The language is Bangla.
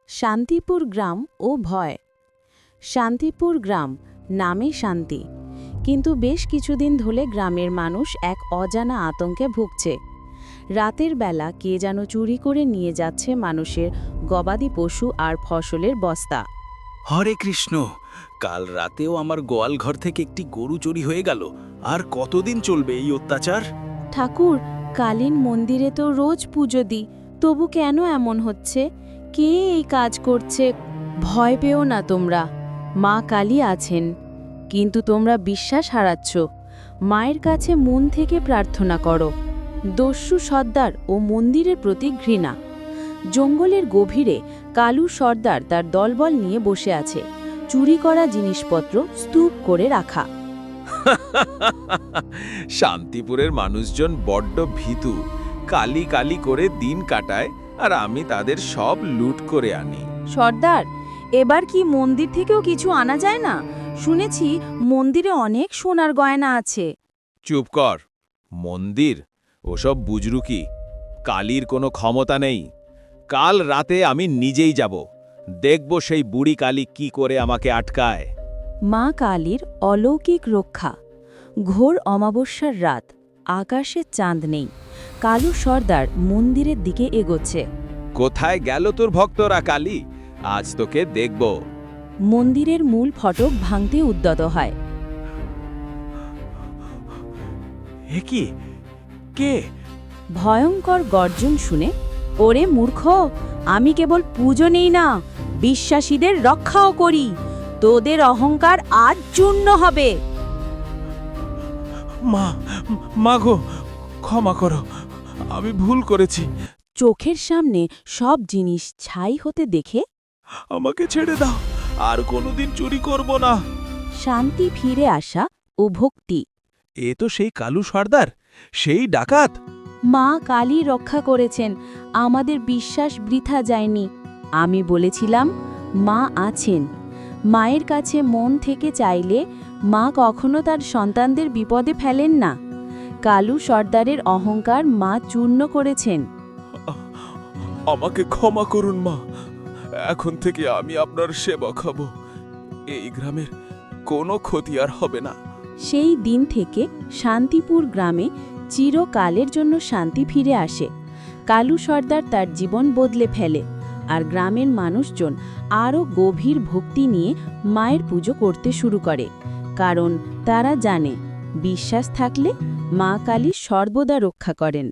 শান্তিপুর গ্রাম ও ভয়। শান্তিপুর গ্রাম, নামে শান্তি, কিন্তু বেশ কিছুদিন ধরে গ্রামের মানুষ এক অজানা আতঙ্কে ভুগছে। রাতের বেলা কে যেন চুরি করে নিয়ে যাচ্ছে মানুষের গবাদি পশু আর ফসলের বস্তা। হরে কৃষ্ণ, কাল রাতেও আমার গোয়াল ঘর থেকে একটি গরু চুরি হয়ে গেল। আর কতদিন চলবে এই অত্যাচার? ঠাকুর, কালীন মন্দিরে তো রোজ পুজো দিই, তবু কেন এমন হচ্ছে? কে এই কাজ করছে? ভয় পেও না তোমরা, মা কালী আছেন। কিন্তু তোমরা বিশ্বাস হারাচ্ছ। মায়ের কাছে মন থেকে প্রার্থনা করো। দস্যু সর্দার ও মন্দিরের প্রতি ঘৃণা। জঙ্গলের গভীরে কালু সর্দার তার দলবল নিয়ে বসে আছে, চুরি করা জিনিসপত্র স্তূপ করে রাখা। শান্তিপুরের মানুষজন বড্ড ভীতু, কালি কালি করে দিন কাটায়, আর আমি তাদের সব লুট করে আনি। সর্দার, এবার কি মন্দির থেকেও কিছু আনা যায় না? শুনেছি মন্দিরে অনেক সোনার গয়না আছে। চুপ কর, মন্দির ওসব বুজরুকি। কালির কোনো ক্ষমতা নেই। কাল রাতে আমি নিজেই যাব, দেখব সেই বুড়ি কালী কি করে আমাকে আটকায়। মা কালীর অলৌকিক রক্ষা। ঘোর অমাবস্যার রাত, আকাশে চাঁদ নেই। কালু সর্দার মন্দিরের দিকে এগোচ্ছে। কোথায় গেল তোর ভক্তরা কালী? আজ তোকে দেখব। মন্দিরের মূল ফটক ভাঙতে উদ্যত হয়। হে কি? কে? ভয়ঙ্কর গর্জন শুনে, ওরে মূর্খ, আমি কেবল পুজো নেই না, বিশ্বাসীদের রক্ষাও করি। তোদের অহংকার আজ চূর্ণ হবে। মা, মাগো, ক্ষমা করো, আমি ভুল করেছি। চোখের সামনে সব জিনিস ছাই হতে দেখে আমাকে ছেড়ে দাও, আর কোনোদিন চুরি করব না। শান্তি ফিরে আসা ও ভক্তি। এ তো সেই কালু সর্দার, সেই ডাকাত। মা কালী রক্ষা করেছেন, আমাদের বিশ্বাস বৃথা যায়নি। আমি বলেছিলাম মা আছেন। মায়ের কাছে মন থেকে চাইলে মা কখনো তার সন্তানদের বিপদে ফেলেন না। কালু সর্দারের অহংকার মা চূর্ণ করেছেন। আমাকে ক্ষমা করুন মা, এখন থেকে আমি আপনার সেবা খাবো। এই গ্রামের কোনো ক্ষতি আর হবে না। সেই দিন থেকে শান্তিপুর গ্রামে চিরকালের জন্য শান্তি ফিরে আসে। কালু সর্দার তার জীবন বদলে ফেলে, আর গ্রামের মানুষজন আরও গভীর ভক্তি নিয়ে মায়ের পুজো করতে শুরু করে, কারণ তারা জানে বিশ্বাস থাকলে মা কালী সর্বদা রক্ষা করেন।